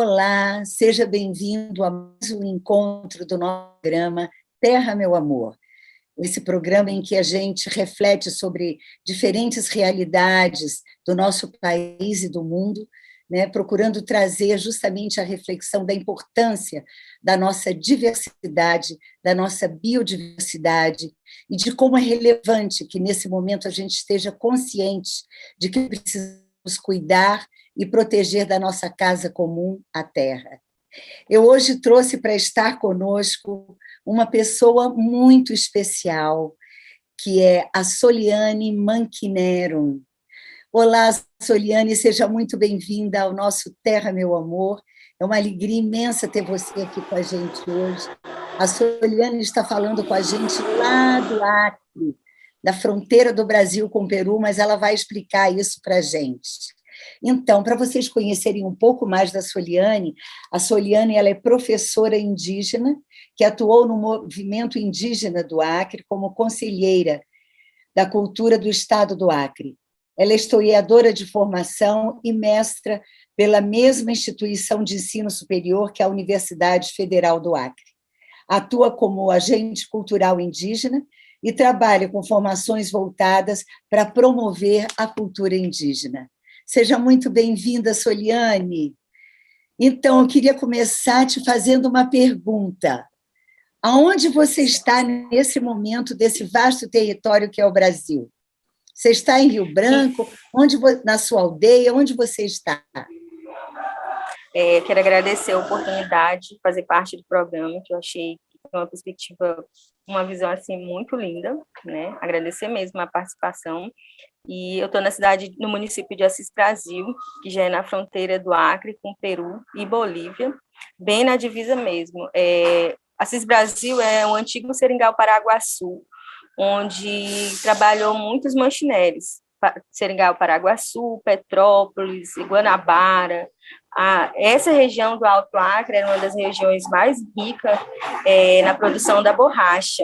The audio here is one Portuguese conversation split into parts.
Olá, seja bem-vindo a mais um encontro do nosso programa Terra, Meu Amor. Esse programa em que a gente reflete sobre diferentes realidades do nosso país e do mundo, né, procurando trazer justamente a reflexão da importância da nossa diversidade, da nossa biodiversidade, e de como é relevante que, nesse momento, a gente esteja consciente de que precisamos cuidar e proteger da nossa casa comum, a Terra. Eu hoje trouxe para estar conosco uma pessoa muito especial, que é a Soliane Manquinerum. Olá, Soliane, seja muito bem-vinda ao nosso Terra, Meu Amor. É uma alegria imensa ter você aqui com a gente hoje. A Soliane está falando com a gente lá do Acre, da fronteira do Brasil com o Peru, mas ela vai explicar isso para a gente. Então, para vocês conhecerem um pouco mais da Soliane, a Soliane ela é professora indígena, que atuou no movimento indígena do Acre como conselheira da cultura do Estado do Acre. Ela é historiadora de formação e mestra pela mesma instituição de ensino superior que a Universidade Federal do Acre. Atua como agente cultural indígena e trabalha com formações voltadas para promover a cultura indígena. Seja muito bem-vinda, Soliane. Então, eu queria começar te fazendo uma pergunta. Aonde você está nesse momento desse vasto território que é o Brasil? Você está em Rio Branco? Na sua aldeia? Onde você está? Quero agradecer a oportunidade de fazer parte do programa, que eu achei que tem uma perspectiva, uma visão assim muito linda, né? Agradecer mesmo a participação. E eu estou no município de Assis Brasil, que já é na fronteira do Acre com Peru e Bolívia, bem na divisa mesmo. Assis Brasil é um antigo seringal Paraguaçu, onde trabalhou muitos manchineres, Seringal Paraguaçu, Petrópolis, Guanabara. Essa região do Alto Acre era uma das regiões mais ricas na produção da borracha.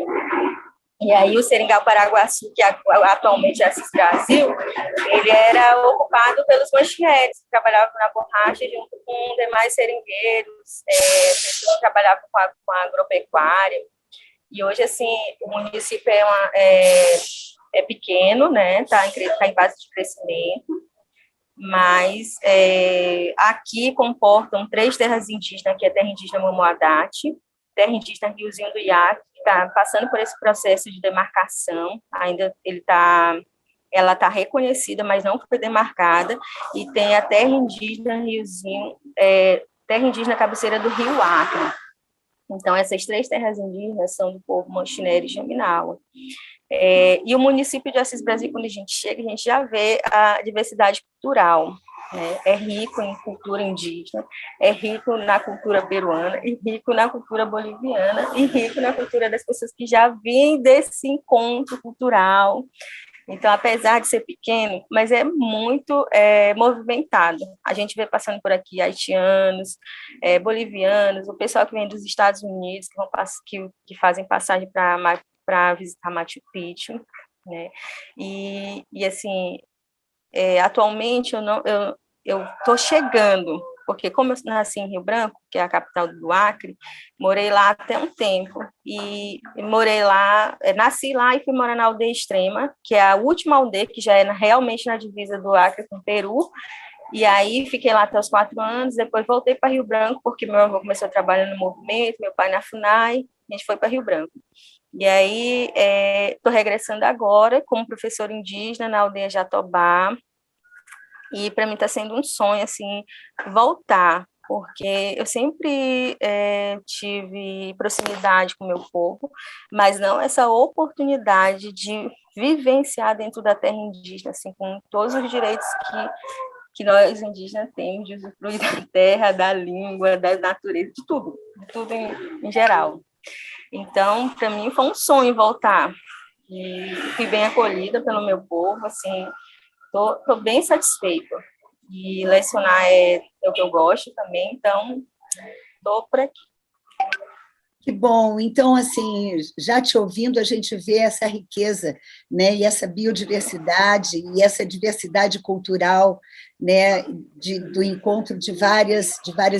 E aí o Seringal Paraguaçu, que atualmente é Assis Brasil, ele era ocupado pelos manchineres, que trabalhavam na borracha junto com demais seringueiros, pessoas que trabalhavam com a agropecuária. E hoje, assim, o município é pequeno, né? Tá em fase de crescimento, mas aqui comportam 3 terras indígenas, que é a terra indígena Momoadate, terra indígena Riozinho do Iaque, que está passando por esse processo de demarcação, ainda ela está reconhecida, mas não foi demarcada, e tem a terra indígena Riozinho, terra indígena cabeceira do Rio Acre. Então, essas 3 terras indígenas são do povo Manchineiro e Jaminawa. E o município de Assis Brasil, quando a gente chega, a gente já vê a diversidade cultural, né? É rico em cultura indígena, é rico na cultura peruana, e rico na cultura boliviana, e rico na cultura das pessoas que já vêm desse encontro cultural. Então, apesar de ser pequeno, mas é muito movimentado. A gente vê passando por aqui haitianos, bolivianos, o pessoal que vem dos Estados Unidos, que fazem passagem para visitar Machu Picchu, né? E assim, atualmente eu estou chegando, porque como eu nasci em Rio Branco, que é a capital do Acre, morei lá até um tempo, e morei lá, nasci lá e fui morar na aldeia Extrema, que é a última aldeia que já é realmente na divisa do Acre com o Peru, e aí fiquei lá até os 4 anos, depois voltei para Rio Branco, porque meu avô começou a trabalhar no movimento, meu pai na FUNAI, a gente foi para Rio Branco. E aí estou regressando agora como professora indígena na aldeia Jatobá, e para mim está sendo um sonho, assim, voltar, porque eu sempre tive proximidade com o meu povo, mas não essa oportunidade de vivenciar dentro da terra indígena, assim, com todos os direitos que nós indígenas temos de usufruir da terra, da língua, da natureza, de tudo em geral. Então, para mim foi um sonho voltar, e fui bem acolhida pelo meu povo, assim. Estou bem satisfeita. E lecionar é o que eu gosto também, então estou por aqui. Que bom. Então, assim, já te ouvindo, a gente vê essa riqueza, né? E essa biodiversidade, e essa diversidade cultural, né, do encontro de várias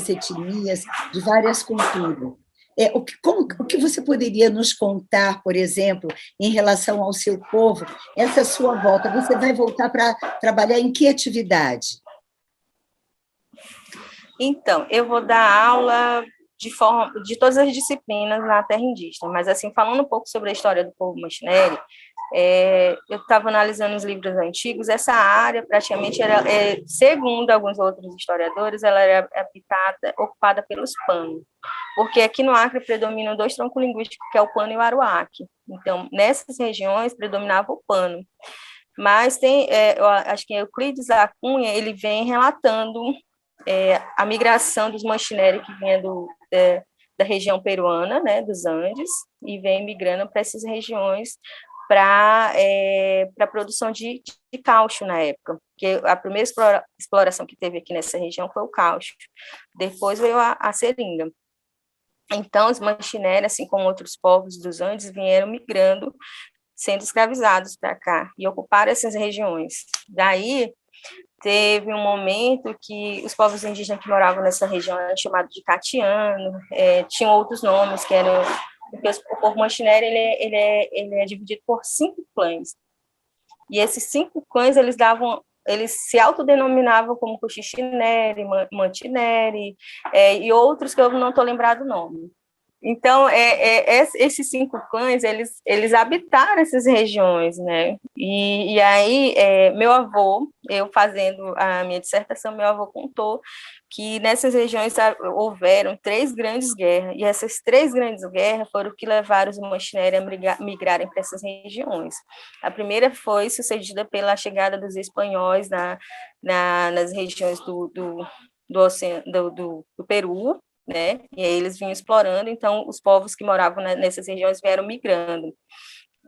etnias, de várias culturas. O que você poderia nos contar, por exemplo, em relação ao seu povo, essa sua volta? Você vai voltar para trabalhar em que atividade? Então, eu vou dar aula de todas as disciplinas na terra indígena, mas, assim, falando um pouco sobre a história do povo Machineri, eu estava analisando os livros antigos, essa área praticamente era, segundo alguns outros historiadores, ela era ocupada pelos Pano, porque aqui no Acre predominam dois troncos linguísticos, que é o Pano e o Aruaque. Então, nessas regiões predominava o Pano. Mas eu acho que Euclides da Cunha, ele vem relatando a migração dos Machineri que vinha da região peruana, né, dos Andes, e vem migrando para essas regiões para a produção de caucho na época, porque a primeira exploração que teve aqui nessa região foi o caucho, depois veio a seringa. Então, os Machineri, assim como outros povos dos Andes, vieram migrando, sendo escravizados para cá, e ocuparam essas regiões. Daí, teve um momento que os povos indígenas que moravam nessa região eram chamados de catiano, tinham outros nomes, que eram... Porque o povo Machineri, ele é dividido por 5 clãs. E esses 5 clãs, eles se autodenominavam como Cuxixineri, Mantineri, e outros que eu não estou lembrado o nome. Então, esses 5 clãs, eles habitaram essas regiões, né? E aí, meu avô, eu fazendo a minha dissertação, meu avô contou que nessas regiões houveram 3 grandes guerras, e essas 3 grandes guerras foram o que levaram os Machineri a migrarem para essas regiões. A primeira foi sucedida pela chegada dos espanhóis nas regiões do Peru, né? E aí eles vinham explorando, então os povos que moravam nessas regiões vieram migrando.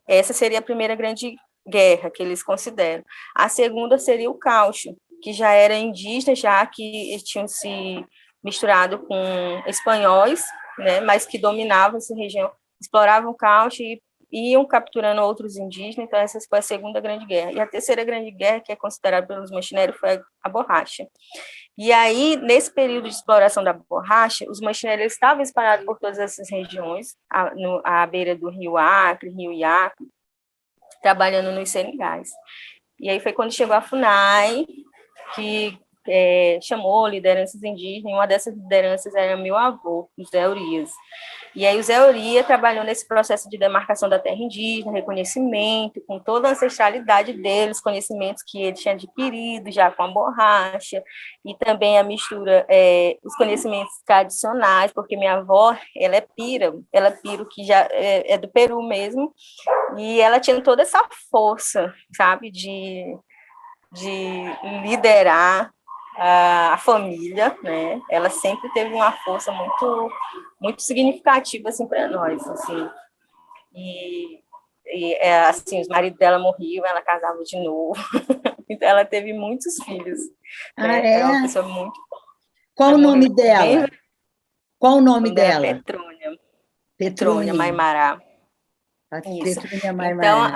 Essa seria a primeira grande guerra que eles consideram. A segunda seria o caucho, que já era indígena, já que tinham se misturado com espanhóis, né? Mas que dominavam essa região, exploravam o caucho e iam capturando outros indígenas. Então essa foi a segunda grande guerra. E a terceira grande guerra, que é considerada pelos Machineri, foi a borracha. E aí, nesse período de exploração da borracha, os Machineri estavam espalhados por todas essas regiões, à beira do rio Acre, rio Iaco, trabalhando nos seringais. E aí foi quando chegou a FUNAI, que chamou lideranças indígenas, e uma dessas lideranças era meu avô, José Urias. E aí o Zé Urias trabalhou nesse processo de demarcação da terra indígena, reconhecimento, com toda a ancestralidade deles, conhecimentos que ele tinha adquirido já com a borracha, e também a mistura, os conhecimentos tradicionais, porque minha avó, ela é piro, que já é do Peru mesmo, e ela tinha toda essa força, sabe, de liderar a família, né? Ela sempre teve uma força muito, muito significativa assim para nós, assim. E assim, os maridos dela morriam, ela casava de novo. Então ela teve muitos filhos. Né? É uma pessoa muito. Qual o nome dela? Qual o nome dela? Petrônia Maimará. Isso. Então,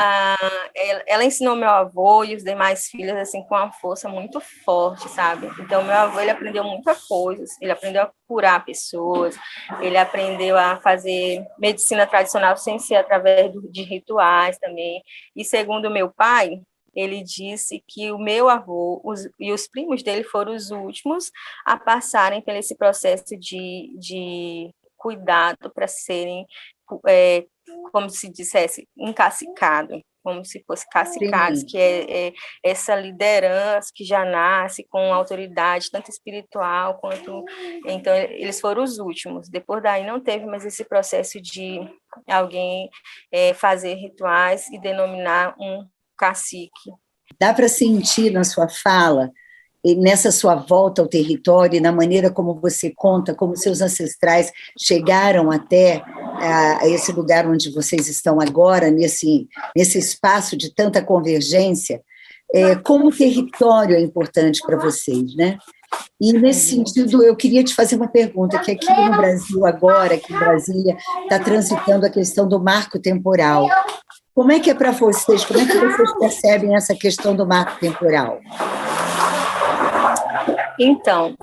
ela ensinou meu avô e os demais filhos assim com uma força muito forte, sabe? Então, meu avô, ele aprendeu muitas coisas, ele aprendeu a curar pessoas, ele aprendeu a fazer medicina tradicional sem ser através de rituais também. E segundo meu pai, ele disse que o meu avô e os primos dele foram os últimos a passarem por esse processo de cuidado para serem como se dissesse, encacicado, como se fosse cacicados, que é essa liderança que já nasce com autoridade, tanto espiritual quanto... Então, eles foram os últimos. Depois daí não teve mais esse processo de alguém fazer rituais e denominar um cacique. Dá para sentir na sua fala, nessa sua volta ao território, na maneira como você conta, como seus ancestrais chegaram até a esse lugar onde vocês estão agora, nesse espaço de tanta convergência, como o território é importante para vocês, né? E, nesse sentido, eu queria te fazer uma pergunta, que aqui no Brasil agora, aqui em Brasília, está transitando a questão do marco temporal. Como é que é para vocês? Como é que vocês percebem essa questão do marco temporal? Então,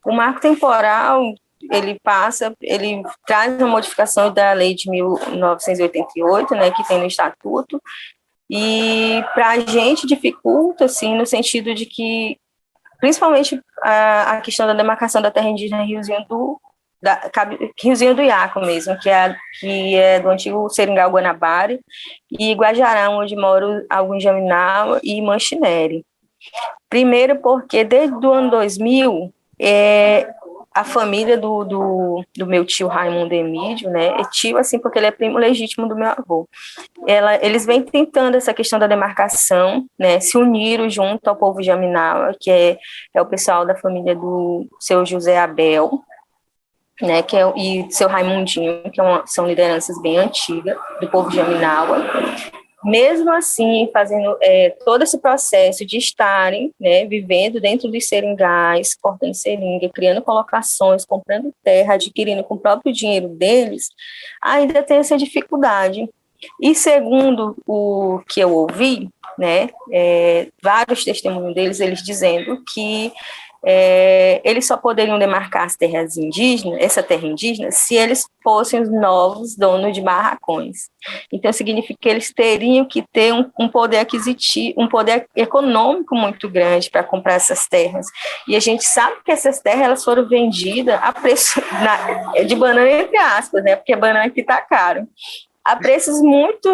o marco temporal, ele traz uma modificação da lei de 1988, né, que tem no Estatuto, e para a gente dificulta, assim, no sentido de que, principalmente a questão da demarcação da terra indígena Riozinho do Iaco mesmo, que é do antigo Seringal Guanabara, e Guajarão, onde moram alguns Jaminau e Manchineri. Primeiro porque, desde o ano 2000, a família do meu tio Raimundo Emídio, né, é tio assim porque ele é primo legítimo do meu avô, eles vêm tentando essa questão da demarcação, né, se uniram junto ao povo Jaminawa, que é o pessoal da família do seu José Abel, né, e seu Raimundinho, que são lideranças bem antigas do povo Jaminawa. Mesmo assim, fazendo todo esse processo de estarem, né, vivendo dentro dos seringais, cortando seringa, criando colocações, comprando terra, adquirindo com o próprio dinheiro deles, ainda tem essa dificuldade. E segundo o que eu ouvi, né, vários testemunhos deles, eles dizendo que eles só poderiam demarcar as terras indígenas, essa terra indígena, se eles fossem os novos donos de barracões. Então, significa que eles teriam que ter um poder aquisitivo, um poder econômico muito grande para comprar essas terras. E a gente sabe que essas terras elas foram vendidas a preço de banana, entre aspas, né? Porque a banana aqui está caro, a preços muito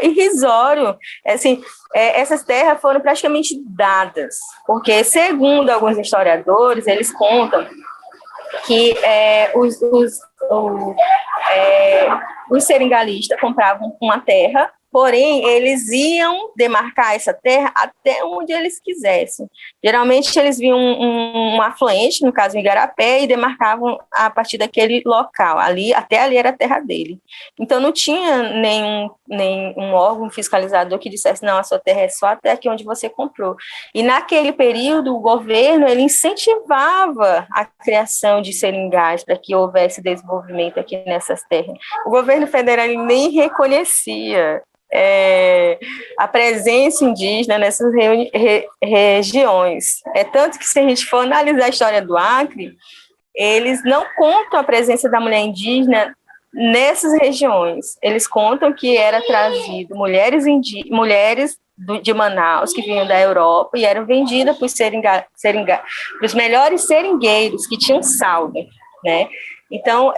irrisórios. Assim, essas terras foram praticamente dadas, porque, segundo alguns historiadores, eles contam que os seringalistas compravam uma terra, porém, eles iam demarcar essa terra até onde eles quisessem. Geralmente, eles viam um afluente, no caso, um igarapé, e demarcavam a partir daquele local. Até ali era a terra dele. Então, não tinha nenhum órgão fiscalizador que dissesse, não, a sua terra é só até aqui onde você comprou. E, naquele período, o governo ele incentivava a criação de seringais para que houvesse desenvolvimento aqui nessas terras. O governo federal nem reconhecia a presença indígena nessas regiões. Tanto que, se a gente for analisar a história do Acre, eles não contam a presença da mulher indígena nessas regiões. Eles contam que era trazido mulheres de Manaus, que vinham da Europa, e eram vendidas para os melhores seringueiros, que tinham saldo, né? Então,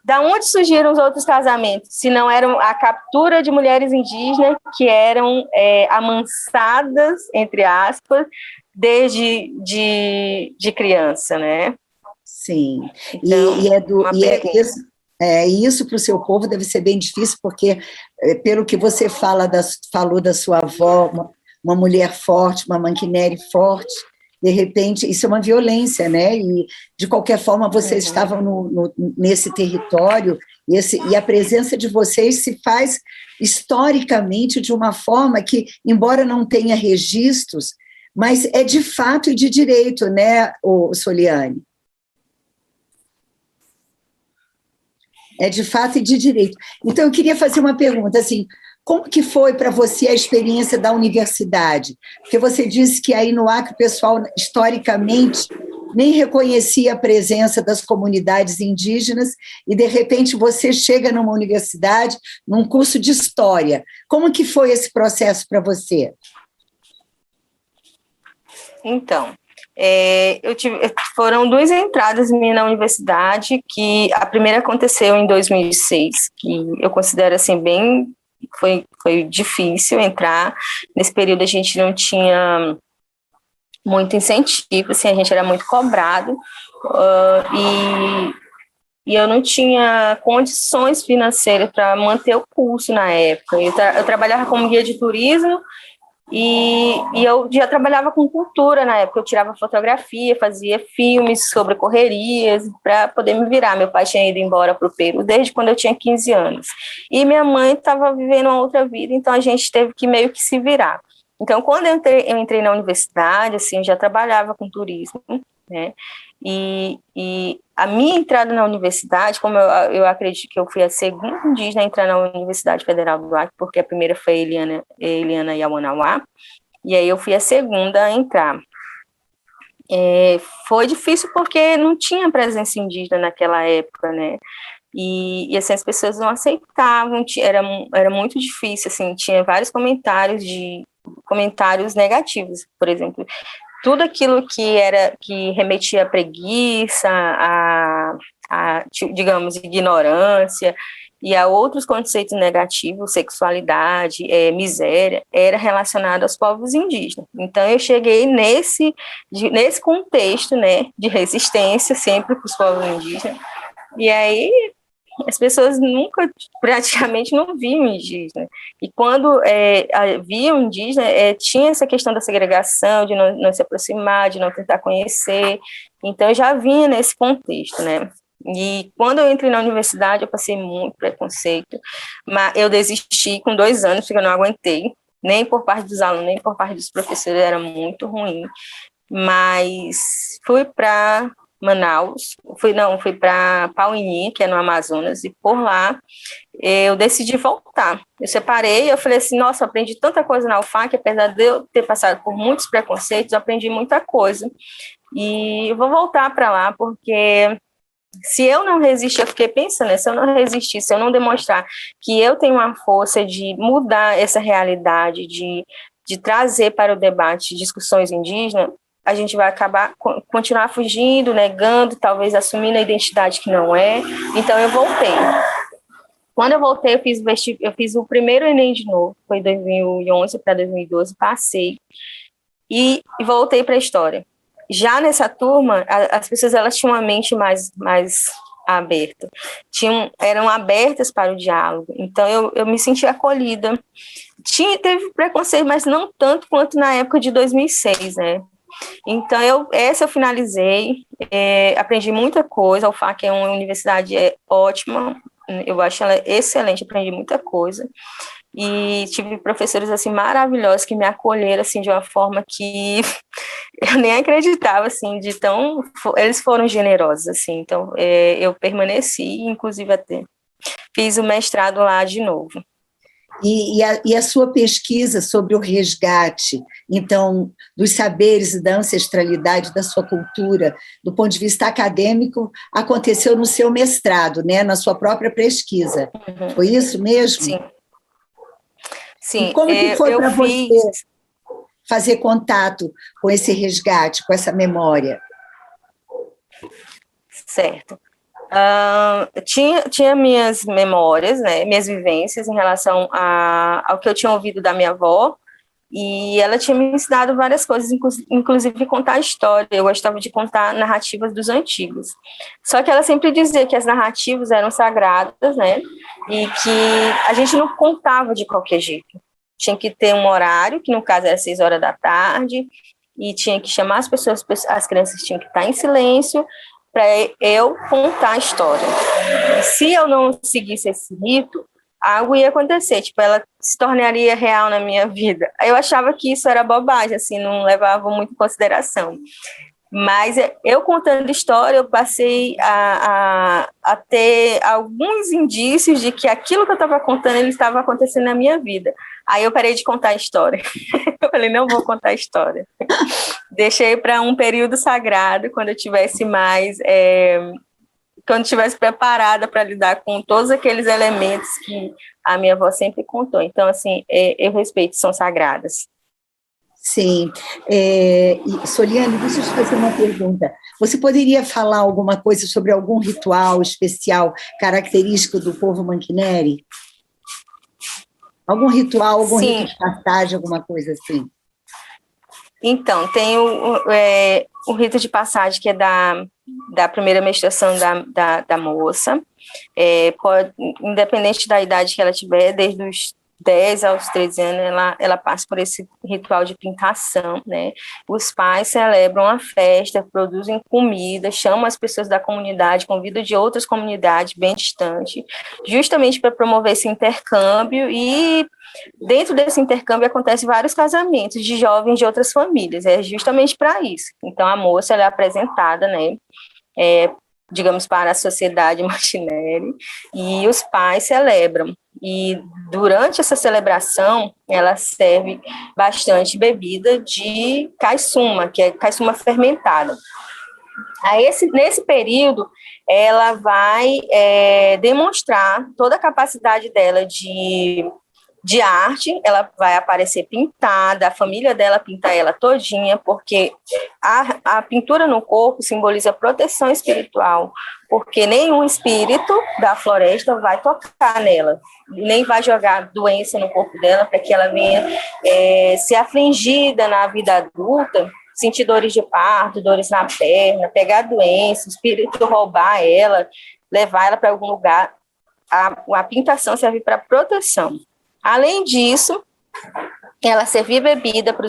da onde surgiram os outros casamentos? Se não eram a captura de mulheres indígenas que eram amansadas, entre aspas, desde de criança, né? Sim, então, isso para o seu povo deve ser bem difícil, porque, pelo que você falou da sua avó, uma mulher forte, uma Manchineri forte, de repente, isso é uma violência, né? E, de qualquer forma, vocês estavam nesse território, e a presença de vocês se faz historicamente de uma forma que, embora não tenha registros, mas é de fato e de direito, né, Soliane? É de fato e de direito. Então, eu queria fazer uma pergunta, assim, como que foi para você a experiência da universidade? Porque você disse que aí no Acre o pessoal, historicamente, nem reconhecia a presença das comunidades indígenas e, de repente, você chega numa universidade, num curso de História. Como que foi esse processo para você? Então, foram 2 entradas minhas na universidade, que a primeira aconteceu em 2006, que eu considero assim foi difícil entrar. Nesse período a gente não tinha muito incentivo, assim, a gente era muito cobrado, e eu não tinha condições financeiras para manter o curso na época. Eu trabalhava como guia de turismo, e eu já trabalhava com cultura na época. Eu tirava fotografia, fazia filmes sobre correrias para poder me virar. Meu pai tinha ido embora para o Peru desde quando eu tinha 15 anos. E minha mãe estava vivendo uma outra vida, então a gente teve que meio que se virar. Então, quando eu entrei na universidade, assim, eu já trabalhava com turismo, né? E a minha entrada na universidade, como eu acredito que eu fui a segunda indígena a entrar na Universidade Federal do Acre, porque a primeira foi Eliana Yawanawá, e aí eu fui a segunda a entrar. foi difícil porque não tinha presença indígena naquela época, né? E assim, as pessoas não aceitavam, era muito difícil, assim, tinha vários comentários negativos, por exemplo, tudo aquilo que remetia à preguiça, digamos, ignorância, e a outros conceitos negativos, sexualidade, miséria, era relacionado aos povos indígenas. Então, eu cheguei nesse contexto, né, de resistência sempre para os povos indígenas, e aí as pessoas nunca, praticamente, não viam indígena. E quando viam indígena, tinha essa questão da segregação, de não se aproximar, de não tentar conhecer. Então, eu já vinha nesse contexto, né? E quando eu entrei na universidade, eu passei muito preconceito, mas eu desisti com 2 anos, porque eu não aguentei, nem por parte dos alunos, nem por parte dos professores, era muito ruim. Mas fui para Manaus, fui para Pauini, que é no Amazonas, e por lá eu decidi voltar. Eu separei, eu falei assim, nossa, eu aprendi tanta coisa na UFAC, apesar de eu ter passado por muitos preconceitos, eu aprendi muita coisa. E eu vou voltar para lá, porque se eu não resistir, eu fiquei pensando, né, se eu não resistir, se eu não demonstrar que eu tenho uma força de mudar essa realidade, de trazer para o debate discussões indígenas, a gente vai continuar fugindo, negando, talvez assumindo a identidade que não é. Então, eu voltei. Quando eu voltei, eu fiz o primeiro Enem de novo, foi 2011 para 2012, passei, e voltei para a história. Já nessa turma, as pessoas elas tinham uma mente mais aberta, eram abertas para o diálogo, então eu me senti acolhida. Teve preconceito, mas não tanto quanto na época de 2006, né? Então, eu finalizei, aprendi muita coisa, a UFAC é uma universidade ótima, eu acho ela excelente, aprendi muita coisa, e tive professores, assim, maravilhosos, que me acolheram, assim, de uma forma que eu nem acreditava, assim, eles foram generosos, assim, então, eu permaneci, inclusive até fiz o mestrado lá de novo. E a sua pesquisa sobre o resgate, então, dos saberes e da ancestralidade da sua cultura, do ponto de vista acadêmico, aconteceu no seu mestrado, né, na sua própria pesquisa. Uhum. Foi isso mesmo? Sim. Sim. E como que foi para você fazer contato com esse resgate, com essa memória? Certo. Tinha minhas memórias, né, minhas vivências em relação ao que eu tinha ouvido da minha avó, e ela tinha me ensinado várias coisas, inclusive contar história. Eu gostava de contar narrativas dos antigos. Só que ela sempre dizia que as narrativas eram sagradas, né, e que a gente não contava de qualquer jeito. Tinha que ter um horário, que no caso era 6 horas da tarde, e tinha que chamar as pessoas, as crianças tinham que estar em silêncio, para eu contar a história. E se eu não seguisse esse rito, algo ia acontecer, tipo, ela se tornaria real na minha vida. Eu achava que isso era bobagem, assim, não levava muito em consideração. Mas eu contando história, eu passei a ter alguns indícios de que aquilo que eu estava contando, ele estava acontecendo na minha vida. Aí eu parei de contar a história. Eu falei, não vou contar a história. Deixei para um período sagrado, quando eu tivesse quando estivesse preparada para lidar com todos aqueles elementos que a minha avó sempre contou. Então, assim, eu respeito, são sagradas. Sim. Soliane, deixa eu te fazer uma pergunta. Você poderia falar alguma coisa sobre algum ritual especial, característico do povo Manquineri? Algum ritual, algum Sim. rito de passagem, alguma coisa assim? Então, tem o rito de passagem, que é da primeira menstruação da moça, independente da idade que ela tiver, desde os 10 aos 13 anos, ela passa por esse ritual de pintação, né? Os pais celebram a festa, produzem comida, chamam as pessoas da comunidade, convidam de outras comunidades bem distantes, justamente para promover esse intercâmbio, e dentro desse intercâmbio acontecem vários casamentos de jovens de outras famílias, é justamente para isso. Então, a moça ela é apresentada, né, digamos, para a sociedade Mantinelli, e os pais celebram. E durante essa celebração, ela serve bastante bebida de caiçuma, que é caiçuma fermentada. Nesse período, ela vai demonstrar toda a capacidade dela de arte. Ela vai aparecer pintada, a família dela pinta ela todinha, porque a pintura no corpo simboliza proteção espiritual, porque nenhum espírito da floresta vai tocar nela, nem vai jogar doença no corpo dela, para que ela venha ser afligida na vida adulta, sentir dores de parto, dores na perna, pegar doença, o espírito roubar ela, levar ela para algum lugar. A pintação serve para proteção. Além disso, ela servia bebida para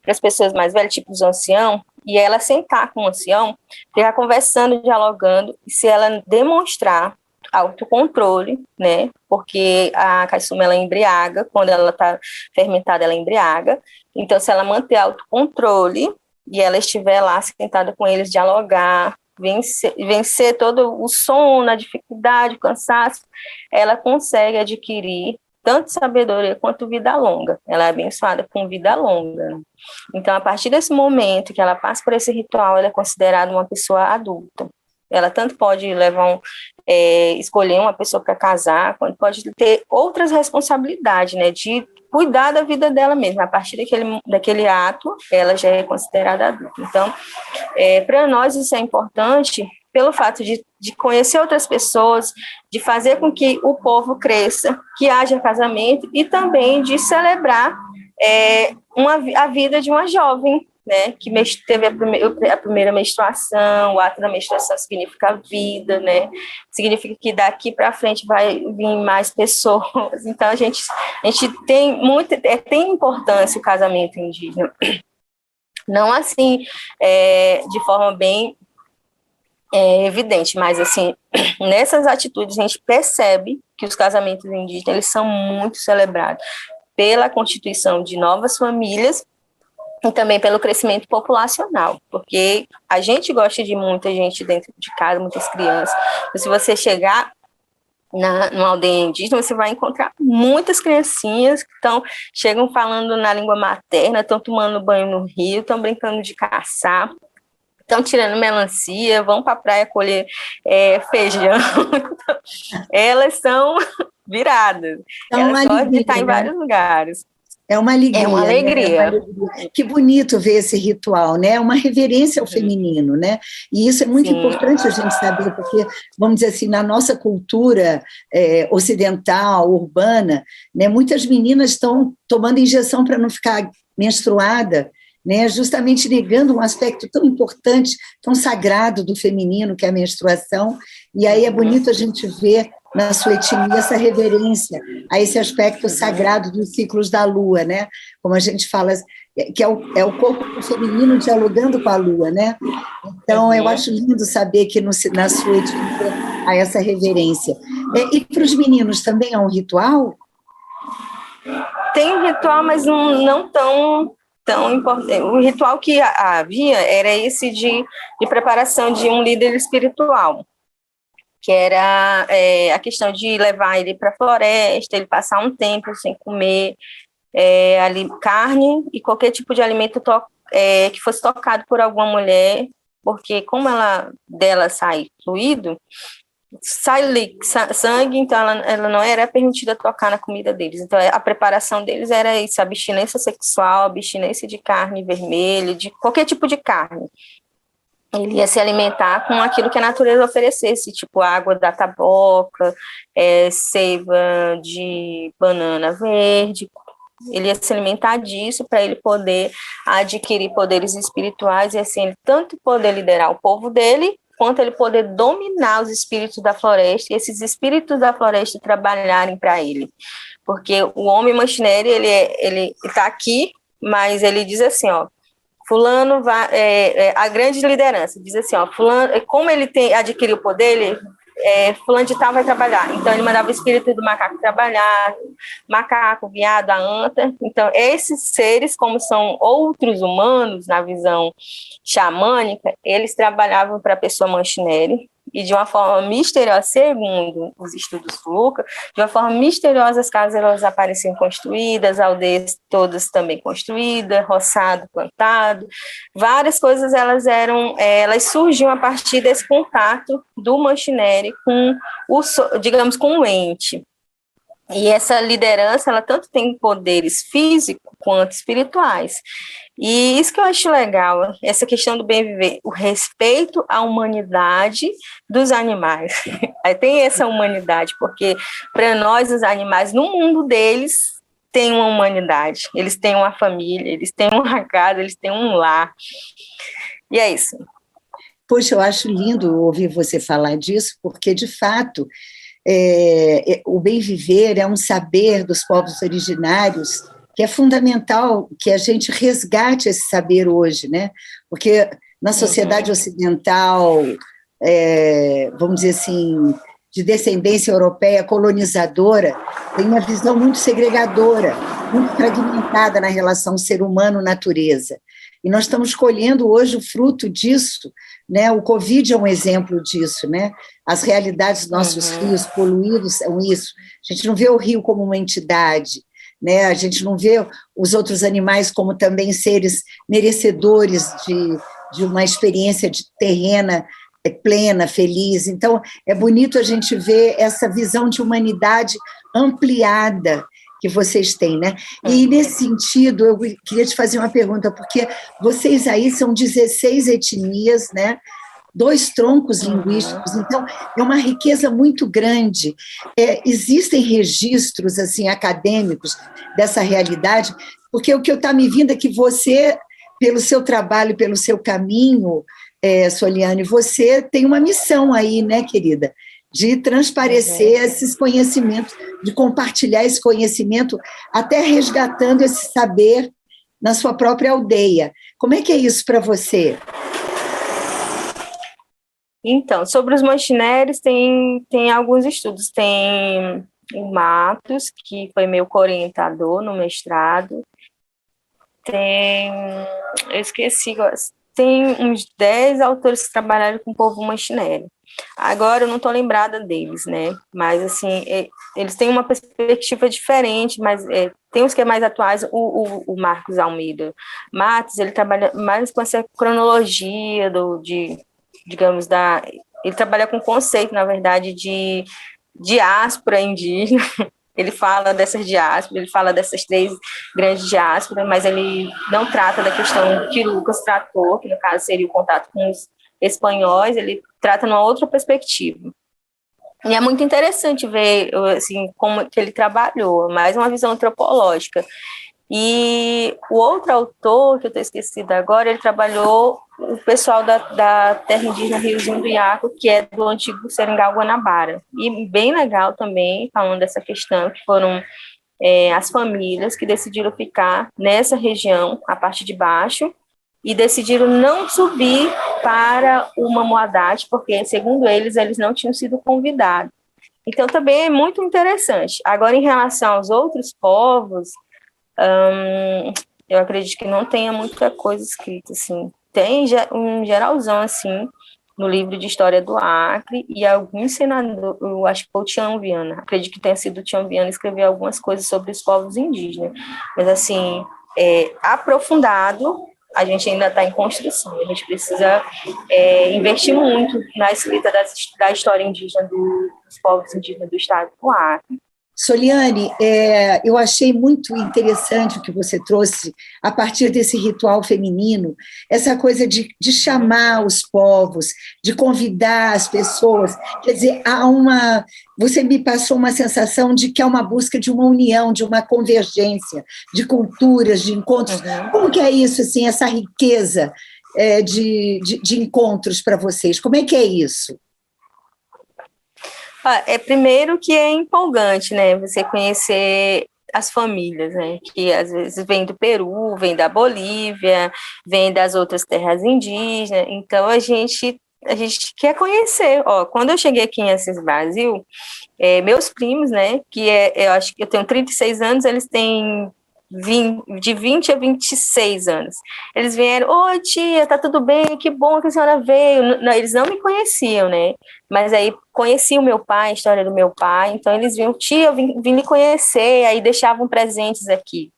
as pessoas mais velhas, tipo os anciãos, e ela sentar com o ancião, ficar conversando, dialogando, e se ela demonstrar autocontrole, né, porque a caiçuma, ela embriaga, quando ela está fermentada, ela embriaga, então se ela manter autocontrole, e ela estiver lá sentada com eles, dialogar, vencer todo o sono, a dificuldade, o cansaço, ela consegue adquirir tanto sabedoria quanto vida longa. Ela é abençoada com vida longa. Então, a partir desse momento que ela passa por esse ritual, ela é considerada uma pessoa adulta. Ela tanto pode escolher uma pessoa para casar, quanto pode ter outras responsabilidades, né, de cuidar da vida dela mesma. A partir daquele ato, ela já é considerada adulta. Então, para nós isso é importante pelo fato de conhecer outras pessoas, de fazer com que o povo cresça, que haja casamento, e também de celebrar a vida de uma jovem, né, que teve a primeira menstruação. O ato da menstruação significa vida, né, significa que daqui para frente vai vir mais pessoas. Então, a gente tem importância o casamento indígena. Não assim, de forma bem evidente, mas assim, nessas atitudes a gente percebe que os casamentos indígenas, eles são muito celebrados pela constituição de novas famílias e também pelo crescimento populacional, porque a gente gosta de muita gente dentro de casa, muitas crianças. Se você chegar numa aldeia indígena, você vai encontrar muitas criancinhas que chegam falando na língua materna, estão tomando banho no rio, estão brincando de caçar, estão tirando melancia, vão para a praia colher feijão. Elas são viradas. Elas podem estar em vários lugares. É uma alegria. É uma alegria. Né? É uma alegria. Que bonito ver esse ritual, né? Uma reverência ao feminino, né? E isso é muito importante a gente saber, porque, vamos dizer assim, na nossa cultura ocidental, urbana, né, muitas meninas estão tomando injeção para não ficar menstruada, né, justamente negando um aspecto tão importante, tão sagrado do feminino, que é a menstruação. E aí é bonito a gente ver na sua etnia essa reverência a esse aspecto sagrado dos ciclos da lua, né? Como a gente fala, que é o corpo feminino dialogando com a lua, né? Então, eu acho lindo saber que na sua etnia há essa reverência. E para os meninos também há um ritual? Tem um ritual, mas não tão importante. O ritual que havia era esse de preparação de um líder espiritual, que era a questão de levar ele para a floresta, ele passar um tempo sem comer ali carne e qualquer tipo de alimento que fosse tocado por alguma mulher, porque como dela sai fluido, sai sangue, então ela não era permitida tocar na comida deles. Então a preparação deles era isso, abstinência sexual, abstinência de carne vermelha, de qualquer tipo de carne. Ele ia se alimentar com aquilo que a natureza oferecesse, tipo água da taboca, seiva de banana verde. Ele ia se alimentar disso para ele poder adquirir poderes espirituais e assim ele tanto poder liderar o povo dele, quanto ele poder dominar os espíritos da floresta e esses espíritos da floresta trabalharem para ele. Porque o homem Machineri, ele está aqui, mas ele diz assim, ó, fulano vai, a grande liderança, diz assim, ó, fulano, como ele adquiriu o poder, fulano de tal vai trabalhar. Então, ele mandava o espírito do macaco trabalhar, macaco, viado, a anta. Então, esses seres, como são outros humanos, na visão xamânica, eles trabalhavam para a pessoa Machineri, e de uma forma misteriosa, segundo os estudos do Luca, de uma forma misteriosa as casas elas apareciam construídas, aldeias todas também construídas, roçado, plantado, várias coisas elas surgiam a partir desse contato do Mancinelli com digamos, com o ente. E essa liderança, ela tanto tem poderes físicos quanto espirituais. E isso que eu acho legal, essa questão do bem viver, o respeito à humanidade dos animais. Aí tem essa humanidade, porque para nós, os animais, no mundo deles, tem uma humanidade. Eles têm uma família, eles têm uma casa, eles têm um lar. E é isso. Poxa, eu acho lindo ouvir você falar disso, porque, de fato, o bem viver é um saber dos povos originários que é fundamental que a gente resgate esse saber hoje, né? Porque na sociedade ocidental, vamos dizer assim, de descendência europeia colonizadora, tem uma visão muito segregadora, muito fragmentada na relação ser humano-natureza. E nós estamos colhendo hoje o fruto disso, né? O Covid é um exemplo disso, né? As realidades dos nossos rios poluídos são isso. A gente não vê o rio como uma entidade, né? A gente não vê os outros animais como também seres merecedores de uma experiência terrena plena, feliz. Então, é bonito a gente ver essa visão de humanidade ampliada que vocês têm, né? E, nesse sentido, eu queria te fazer uma pergunta, porque vocês aí são 16 etnias, né? 2 troncos linguísticos, então é uma riqueza muito grande. Existem registros assim acadêmicos dessa realidade, porque o que está me vindo é que você, pelo seu trabalho, pelo seu caminho, Soliane, você tem uma missão aí, né, querida? De transparecer esses conhecimentos, de compartilhar esse conhecimento, até resgatando esse saber na sua própria aldeia. Como é que é isso para você? Então, sobre os Mancinelli, tem alguns estudos. Tem o Matos, que foi meu orientador no mestrado. Eu esqueci, tem uns 10 autores que trabalharam com o povo Mancinelli. Agora eu não estou lembrada deles, né? Mas, assim, eles têm uma perspectiva diferente, mas tem uns que é mais atuais, o Marcos Almeida Matos, ele trabalha mais com essa cronologia digamos, ele trabalha com conceito, na verdade, de diáspora indígena. Ele fala dessas diásporas, ele fala dessas 3 grandes diásporas, mas ele não trata da questão que Lucas tratou, que no caso seria o contato com os espanhóis, ele trata numa outra perspectiva. E é muito interessante ver assim, como que ele trabalhou, mais uma visão antropológica. E o outro autor, que eu estou esquecida agora, ele trabalhou o pessoal da terra indígena Riozinho do Iaco, que é do antigo Seringal Guanabara. E bem legal também, falando dessa questão, que foram as famílias que decidiram ficar nessa região, a parte de baixo, e decidiram não subir para o Mamuadate, porque, segundo eles não tinham sido convidados. Então, também é muito interessante. Agora, em relação aos outros povos, eu acredito que não tenha muita coisa escrita, assim. Tem um geralzão, assim, no livro de História do Acre, e algum senador, eu acho que foi o Tião Viana, acredito que tenha sido o Tião Viana, escrever algumas coisas sobre os povos indígenas. Mas, assim, aprofundado, a gente ainda está em construção. A gente precisa investir muito na escrita da história indígena dos povos indígenas do estado do Acre. Soliane, eu achei muito interessante o que você trouxe a partir desse ritual feminino, essa coisa de chamar os povos, de convidar as pessoas. Quer dizer, você me passou uma sensação de que há uma busca de uma união, de uma convergência, de culturas, de encontros. Como que é isso, assim, essa riqueza de encontros para vocês? Como é que é isso? Primeiro que é empolgante, né, você conhecer as famílias, né, que às vezes vêm do Peru, vêm da Bolívia, vêm das outras terras indígenas, então a gente quer conhecer. Quando eu cheguei aqui em Assis Brasil, meus primos, né, eu acho que eu tenho 36 anos, eles têm de 20 a 26 anos. Eles vieram, oi tia, tá tudo bem? Que bom que a senhora veio. Não, eles não me conheciam, né? mas aí conheci o meu pai, a história do meu pai, então eles vinham, tia, eu vim lhe conhecer, aí deixavam presentes aqui.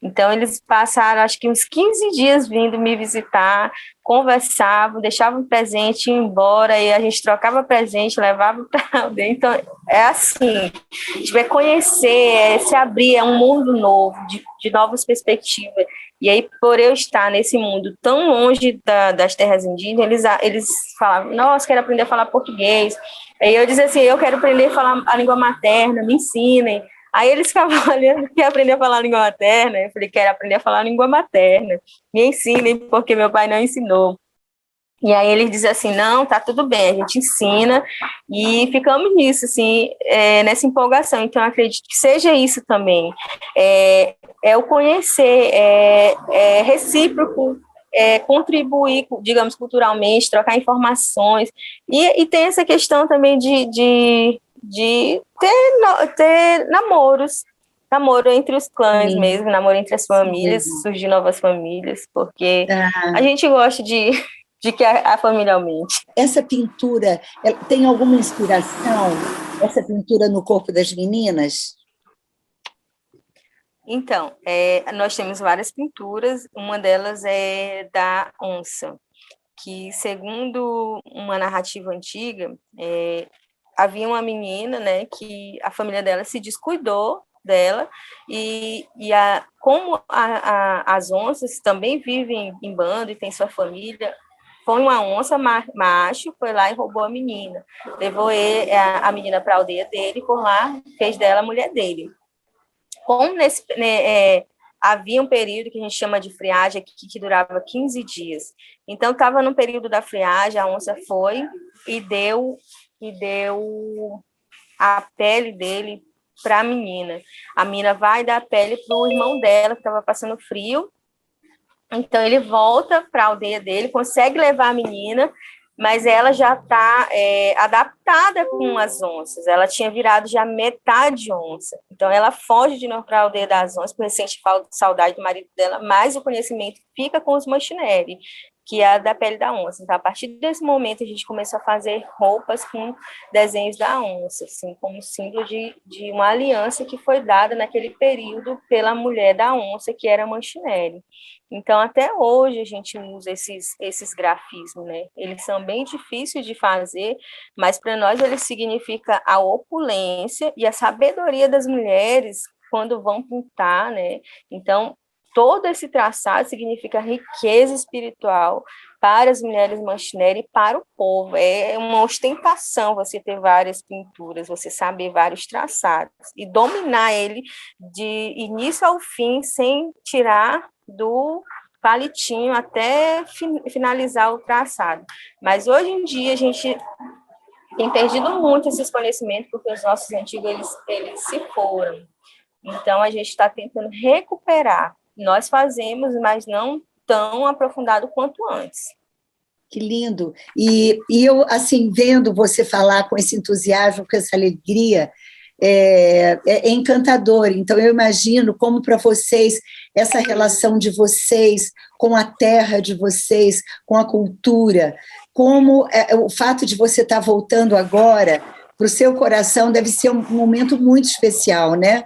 Então eles passaram, acho que uns 15 dias vindo me visitar, conversavam, deixavam presente, iam embora, e a gente trocava presente, levava para alguém. Então é assim, a gente vai conhecer, se abrir, é um mundo novo, de novas perspectivas. E aí, por eu estar nesse mundo tão longe das terras indígenas, eles falavam, nossa, quero aprender a falar português. Aí eu dizia assim, eu quero aprender a falar a língua materna, me ensinem. Aí eles ficavam olhando, quer aprender a falar a língua materna? Eu falei, quero aprender a falar a língua materna. Me ensinem, porque meu pai não ensinou. E aí ele diz assim, não, tá tudo bem, a gente ensina, e ficamos nisso, assim, nessa empolgação. Então, eu acredito que seja isso também, o conhecer, recíproco, contribuir, digamos, culturalmente, trocar informações, e tem essa questão também de ter namoro entre os clãs mesmo, namoro entre as famílias, surgir novas famílias, porque a gente gosta de que a família aumente. Essa pintura, tem alguma inspiração, essa pintura no corpo das meninas? Então, nós temos várias pinturas, uma delas é da onça, que, segundo uma narrativa antiga, havia uma menina, né, que a família dela se descuidou dela, como as onças também vivem em bando e têm sua família, foi uma onça macho, foi lá e roubou a menina. Levou a menina para a aldeia dele, e por lá fez dela a mulher dele. Como havia um período que a gente chama de friagem aqui, que durava 15 dias. Então, estava no período da friagem, a onça foi e deu a pele dele para a menina. A menina vai dar a pele para o irmão dela, que estava passando frio. Então, ele volta para a aldeia dele, consegue levar a menina, mas ela já está adaptada com as onças. Ela tinha virado já metade onça. Então, ela foge de novo para a aldeia das onças, porque sente saudade do marido dela, mas o conhecimento fica com os Machineri, que é a da pele da onça. Então, a partir desse momento, a gente começou a fazer roupas com desenhos da onça, assim, como símbolo de uma aliança que foi dada naquele período pela mulher da onça, que era Machineri. Então, até hoje, a gente usa esses grafismos, né? Eles são bem difíceis de fazer, mas para nós eles significam a opulência e a sabedoria das mulheres quando vão pintar, né? Então, todo esse traçado significa riqueza espiritual para as mulheres Machineri e para o povo. É uma ostentação você ter várias pinturas, você saber vários traçados e dominar ele de início ao fim sem tirar do palitinho até finalizar o traçado. Mas hoje em dia a gente tem perdido muito esses conhecimentos porque os nossos antigos eles se foram. Então a gente está tentando recuperar. Nós fazemos, mas não tão aprofundado quanto antes. Que lindo! E eu, assim, vendo você falar com esse entusiasmo, com essa alegria, é encantador. Então, eu imagino como para vocês, essa relação de vocês com a terra de vocês, com a cultura, como o fato de você estar voltando agora, para o seu coração, deve ser um momento muito especial, né?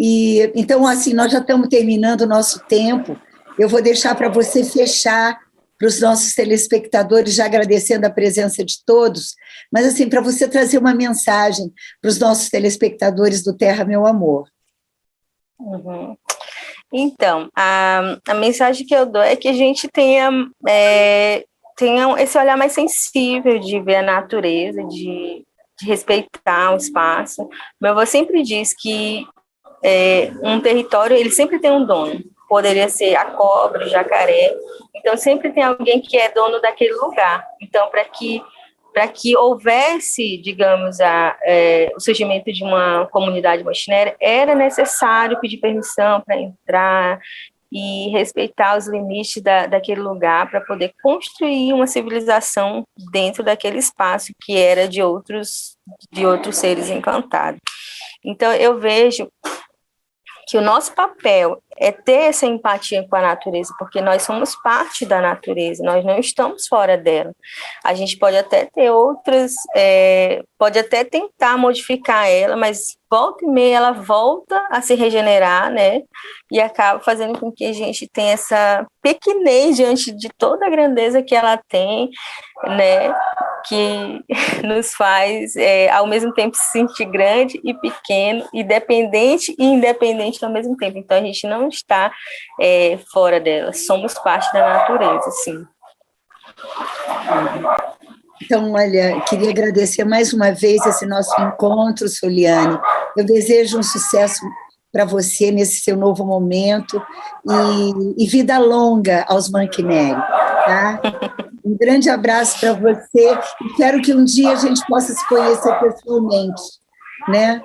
E, então, assim, nós já estamos terminando o nosso tempo. Eu vou deixar para você fechar para os nossos telespectadores, já agradecendo a presença de todos, mas, assim, para você trazer uma mensagem para os nossos telespectadores do Terra Meu Amor. Uhum. Então, a mensagem que eu dou é que a gente tenha esse olhar mais sensível de ver a natureza, de respeitar o espaço. Meu avô sempre diz que um território, ele sempre tem um dono. Poderia ser a cobra, o jacaré. Então, sempre tem alguém que é dono daquele lugar. Então, para que houvesse, digamos, o surgimento de uma comunidade Machineri, era necessário pedir permissão para entrar e respeitar os limites daquele lugar para poder construir uma civilização dentro daquele espaço que era de outros seres encantados. Então, eu vejo que o nosso papel é ter essa empatia com a natureza, porque nós somos parte da natureza, nós não estamos fora dela. A gente pode até ter outras, pode até tentar modificar ela, mas volta e meia ela volta a se regenerar, né? E acaba fazendo com que a gente tenha essa pequenez diante de toda a grandeza que ela tem, né? Que nos faz, ao mesmo tempo, se sentir grande e pequeno, e dependente e independente ao mesmo tempo. Então, a gente não está fora dela, somos parte da natureza, sim. Então, olha, queria agradecer mais uma vez esse nosso encontro, Soliane. Eu desejo um sucesso para você nesse seu novo momento e vida longa aos Mancinelli, tá? Um grande abraço para você. Espero que um dia a gente possa se conhecer pessoalmente, né?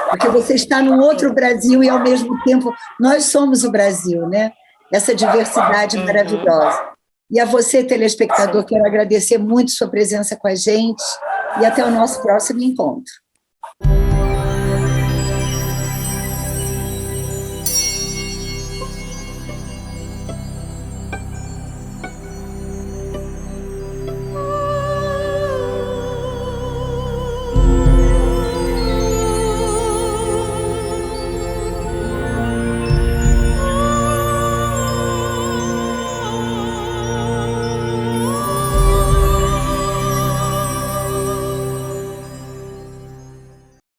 Porque você está num outro Brasil e, ao mesmo tempo, nós somos o Brasil, né? Essa diversidade maravilhosa. E a você, telespectador, quero agradecer muito sua presença com a gente e até o nosso próximo encontro.